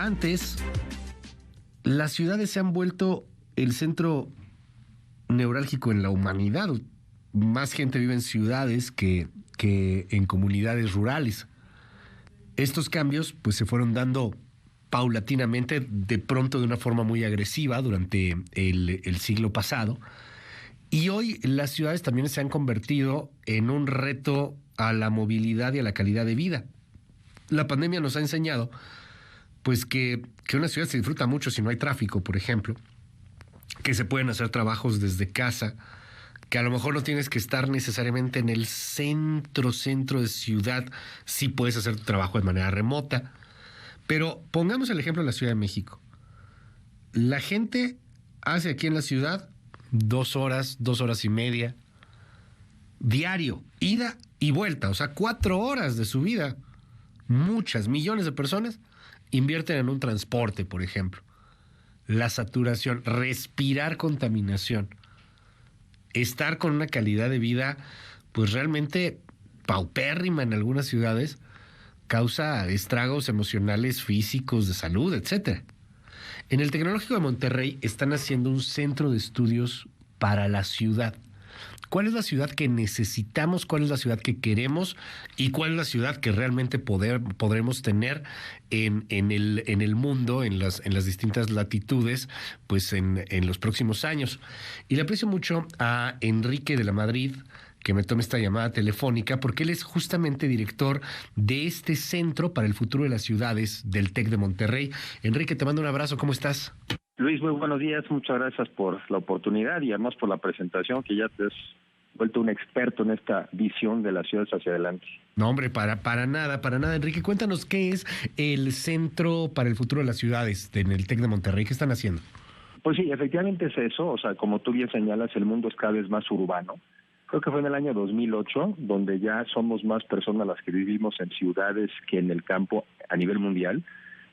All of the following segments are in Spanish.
Antes, las ciudades se han vuelto el centro neurálgico en la humanidad. Más gente vive en ciudades que en comunidades rurales. Estos cambios pues se fueron dando paulatinamente, de pronto de una forma muy agresiva durante el siglo pasado. Y hoy las ciudades también se han convertido en un reto a la movilidad y a la calidad de vida. La pandemia nos ha enseñado pues que una ciudad se disfruta mucho si no hay tráfico, por ejemplo, que se pueden hacer trabajos desde casa, que a lo mejor no tienes que estar necesariamente en el centro de ciudad, sí puedes hacer tu trabajo de manera remota. Pero pongamos el ejemplo de la Ciudad de México. La gente hace aquí en la ciudad 2 horas, 2 horas y media, diario, ida y vuelta, o sea, 4 horas de su vida. Muchas, millones de personas invierten en un transporte, por ejemplo. La saturación, respirar contaminación, estar con una calidad de vida pues realmente paupérrima en algunas ciudades, causa estragos emocionales, físicos, de salud, etcétera. En el Tecnológico de Monterrey están haciendo un centro de estudios para la ciudad. ¿Cuál es la ciudad que necesitamos? ¿Cuál es la ciudad que queremos? ¿Y cuál es la ciudad que realmente podremos tener en el mundo, en las distintas latitudes, pues en los próximos años? Y le aprecio mucho a Enrique de la Madrid que me tome esta llamada telefónica, porque él es justamente director de este Centro para el Futuro de las Ciudades del TEC de Monterrey. Enrique, te mando un abrazo, ¿cómo estás? Luis, muy buenos días, muchas gracias por la oportunidad y además por la presentación, que ya te has vuelto un experto en esta visión de las ciudades hacia adelante. No, hombre, para nada. Enrique, cuéntanos qué es el Centro para el Futuro de las Ciudades en el TEC de Monterrey, ¿qué están haciendo? Pues sí, efectivamente es eso, o sea, como tú bien señalas, el mundo es cada vez más urbano. Creo que fue en el año 2008, donde ya somos más personas las que vivimos en ciudades que en el campo a nivel mundial.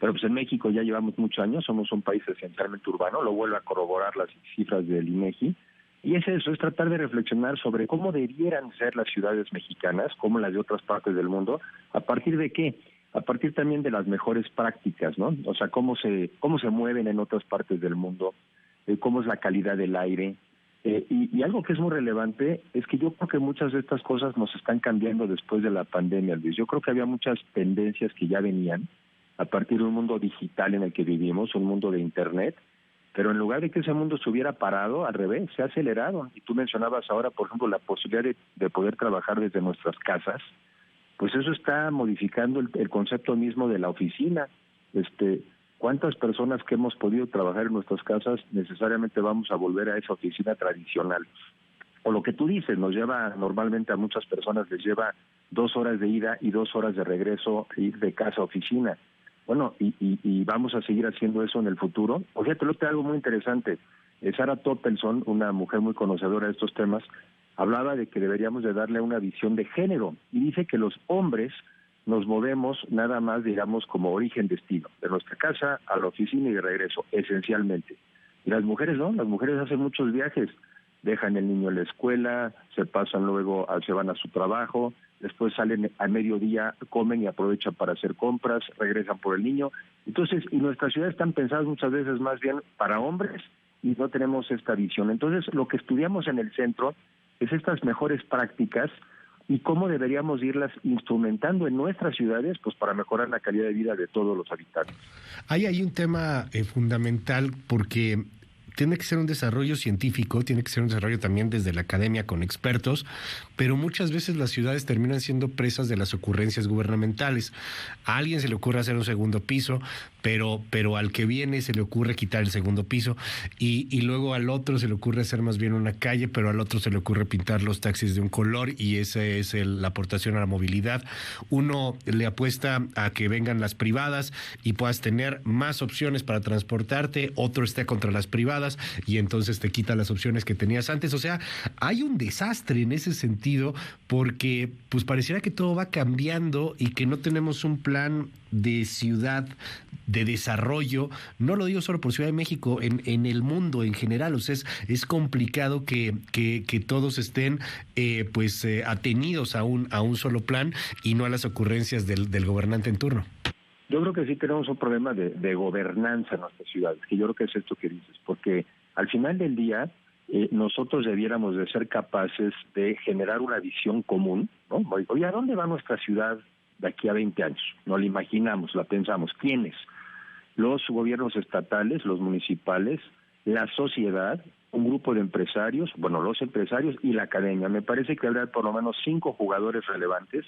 Pero pues en México ya llevamos muchos años, somos un país esencialmente urbano, lo vuelve a corroborar las cifras del INEGI. Y es eso, es tratar de reflexionar sobre cómo debieran ser las ciudades mexicanas, como las de otras partes del mundo, ¿a partir de qué? A partir también de las mejores prácticas, ¿no? O sea, cómo se mueven en otras partes del mundo, cómo es la calidad del aire. Y algo que es muy relevante es que yo creo que muchas de estas cosas nos están cambiando después de la pandemia, Luis. Yo creo que había muchas tendencias que ya venían a partir de un mundo digital en el que vivimos, un mundo de Internet, pero en lugar de que ese mundo se hubiera parado, al revés, se ha acelerado. Y tú mencionabas ahora, por ejemplo, la posibilidad de poder trabajar desde nuestras casas, pues eso está modificando el concepto mismo de la oficina. ¿Cuántas personas que hemos podido trabajar en nuestras casas necesariamente vamos a volver a esa oficina tradicional? O lo que tú dices, nos lleva normalmente a muchas personas, les lleva 2 horas de ida y 2 horas de regreso, ir de casa a oficina. Bueno, y vamos a seguir haciendo eso en el futuro. O sea, te lo algo muy interesante. Sarah Toppelson, una mujer muy conocedora de estos temas, hablaba de que deberíamos de darle una visión de género y dice que los hombres nos movemos nada más, digamos, como origen-destino, de nuestra casa a la oficina y de regreso, esencialmente. Y las mujeres no, las mujeres hacen muchos viajes, dejan el niño en la escuela, se pasan luego, se van a su trabajo, después salen a mediodía, comen y aprovechan para hacer compras, regresan por el niño. Entonces, y nuestras ciudades están pensadas muchas veces más bien para hombres y no tenemos esta visión. Entonces, lo que estudiamos en el centro es estas mejores prácticas y cómo deberíamos irlas instrumentando en nuestras ciudades pues para mejorar la calidad de vida de todos los habitantes. Hay un tema fundamental porque tiene que ser un desarrollo científico, tiene que ser un desarrollo también desde la academia con expertos, pero muchas veces las ciudades terminan siendo presas de las ocurrencias gubernamentales. A alguien se le ocurre hacer un segundo piso, pero al que viene se le ocurre quitar el segundo piso y luego al otro se le ocurre hacer más bien una calle, pero al otro se le ocurre pintar los taxis de un color y esa es la aportación a la movilidad. Uno le apuesta a que vengan las privadas y puedas tener más opciones para transportarte, otro está contra las privadas y entonces te quita las opciones que tenías antes. O sea, hay un desastre en ese sentido porque pues pareciera que todo va cambiando y que no tenemos un plan de ciudad, de desarrollo. No lo digo solo por Ciudad de México, en el mundo en general. O sea, es complicado que todos estén atenidos a un solo plan y no a las ocurrencias del gobernante en turno. Yo creo que sí tenemos un problema de gobernanza en nuestras ciudades, que yo creo que es esto que dices, porque al final del día nosotros debiéramos de ser capaces de generar una visión común, ¿no? Oye, ¿a dónde va nuestra ciudad de aquí a 20 años? No la imaginamos, la pensamos. ¿Quiénes? Los gobiernos estatales, los municipales, la sociedad, un grupo de empresarios, bueno, los empresarios y la academia. Me parece que habrá por lo menos 5 jugadores relevantes.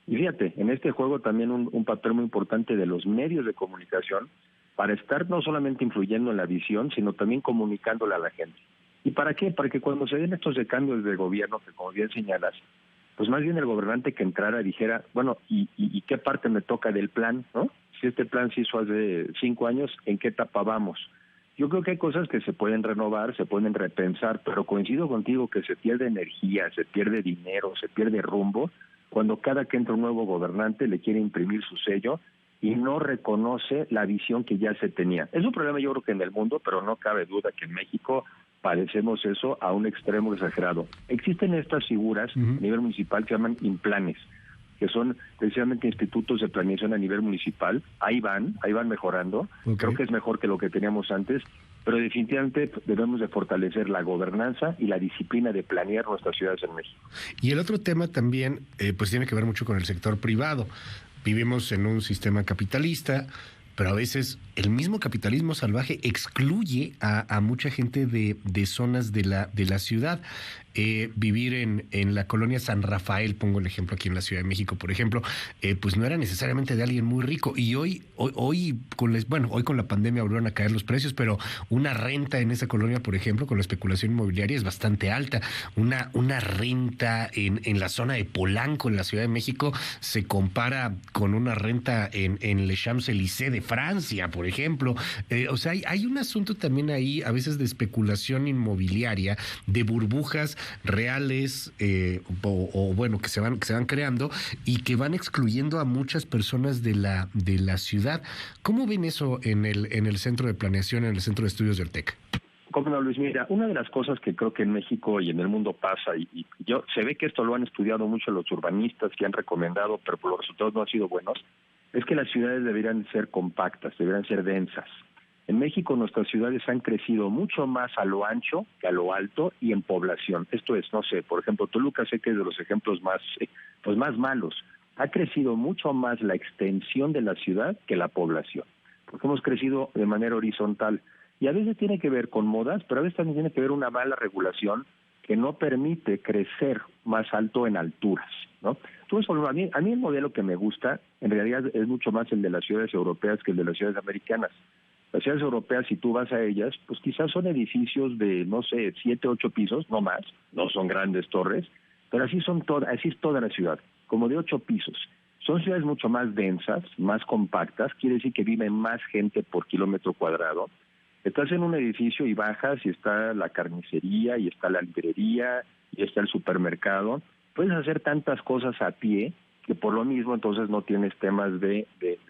Y fíjate, en este juego también un papel muy importante de los medios de comunicación para estar no solamente influyendo en la visión, sino también comunicándole a la gente. ¿Y para qué? Para que cuando se den estos de cambios de gobierno, que como bien señalas, pues más bien el gobernante que entrara dijera, bueno, ¿y qué parte me toca del plan, no? Si este plan se hizo hace 5 años, ¿en qué etapa vamos? Yo creo que hay cosas que se pueden renovar, se pueden repensar, pero coincido contigo que se pierde energía, se pierde dinero, se pierde rumbo, cuando cada que entra un nuevo gobernante le quiere imprimir su sello y no reconoce la visión que ya se tenía. Es un problema yo creo que en el mundo, pero no cabe duda que en México padecemos eso a un extremo exagerado. Existen estas figuras a nivel municipal que se llaman implanes, que son precisamente institutos de planeación a nivel municipal. Ahí van mejorando. Okay. Creo que es mejor que lo que teníamos antes, pero definitivamente debemos de fortalecer la gobernanza y la disciplina de planear nuestras ciudades en México. Y el otro tema también, pues tiene que ver mucho con el sector privado. Vivimos en un sistema capitalista, pero a veces el mismo capitalismo salvaje excluye a mucha gente de zonas de la ciudad. Vivir en la colonia San Rafael, pongo el ejemplo aquí en la Ciudad de México, por ejemplo, pues no era necesariamente de alguien muy rico. Y hoy con la pandemia volvieron a caer los precios, pero una renta en esa colonia, por ejemplo, con la especulación inmobiliaria es bastante alta. Una renta en la zona de Polanco, en la Ciudad de México, se compara con una renta en Les Champs-Élysées de Francia, por ejemplo. O sea, hay un asunto también ahí, a veces de especulación inmobiliaria, de burbujas reales o bueno, que se van creando y que van excluyendo a muchas personas de la ciudad. ¿Cómo ven eso en el centro de planeación, en el centro de estudios del TEC? Cómo no, Luis, mira, una de las cosas que creo que en México y en el mundo pasa, y se ve que esto lo han estudiado mucho los urbanistas que han recomendado, pero los resultados no han sido buenos, es que las ciudades deberían ser compactas, deberían ser densas. En México nuestras ciudades han crecido mucho más a lo ancho que a lo alto y en población. Esto es, no sé, por ejemplo, Toluca sé que es de los ejemplos más malos. Ha crecido mucho más la extensión de la ciudad que la población, porque hemos crecido de manera horizontal. Y a veces tiene que ver con modas, pero a veces también tiene que ver una mala regulación que no permite crecer más alto en alturas, ¿no? Entonces, a mí el modelo que me gusta, en realidad, es mucho más el de las ciudades europeas que el de las ciudades americanas. Las ciudades europeas, si tú vas a ellas, pues quizás son edificios de, no sé, 7, 8 pisos, no más, no son grandes torres, pero así es toda la ciudad, como de 8 pisos. Son ciudades mucho más densas, más compactas, quiere decir que vive más gente por kilómetro cuadrado. Estás en un edificio y bajas y está la carnicería, y está la librería, y está el supermercado. Puedes hacer tantas cosas a pie que por lo mismo entonces no tienes temas de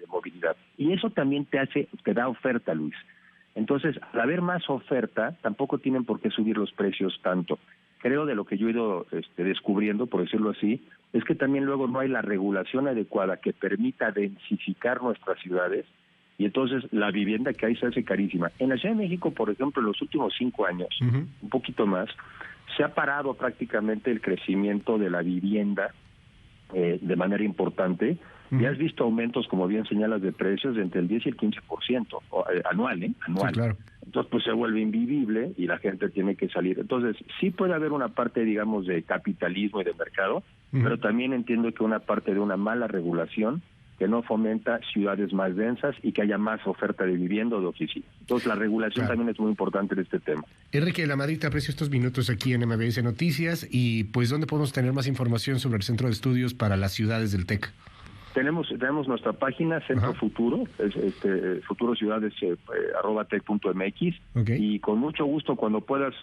movilidad. Y eso también te da oferta, Luis. Entonces, al haber más oferta, tampoco tienen por qué subir los precios tanto. Creo de lo que yo he ido descubriendo, por decirlo así, es que también luego no hay la regulación adecuada que permita densificar nuestras ciudades, y entonces la vivienda que hay se hace carísima. En la Ciudad de México, por ejemplo, en los últimos 5 años, un poquito más, se ha parado prácticamente el crecimiento de la vivienda de manera importante. Y has visto aumentos, como bien señalas, de precios de entre el 10 y el 15% anual. Anual. Sí, claro. Entonces, pues se vuelve invivible y la gente tiene que salir. Entonces, sí puede haber una parte, digamos, de capitalismo y de mercado, pero también entiendo que una parte de una mala regulación que no fomenta ciudades más densas y que haya más oferta de vivienda o de oficina. Entonces, la regulación también es muy importante en este tema. Enrique de la Madrid, te aprecio estos minutos aquí en MBS Noticias y, pues, ¿dónde podemos tener más información sobre el Centro de Estudios para las Ciudades del TEC? Tenemos nuestra página Centro Futuro, es futurociudades @tec.mx. Okay. Y con mucho gusto cuando puedas,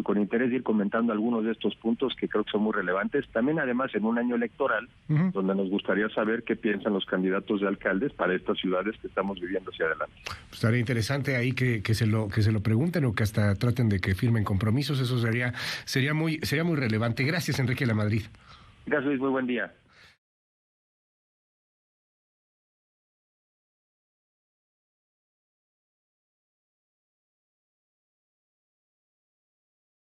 con interés de ir comentando algunos de estos puntos que creo que son muy relevantes. También además en un año electoral, donde nos gustaría saber qué piensan los candidatos de alcaldes para estas ciudades que estamos viviendo hacia adelante. Pues estaría interesante ahí que se lo pregunten o que hasta traten de que firmen compromisos. Eso sería muy relevante. Gracias, Enrique de la Madrid. Gracias, Luis, muy buen día.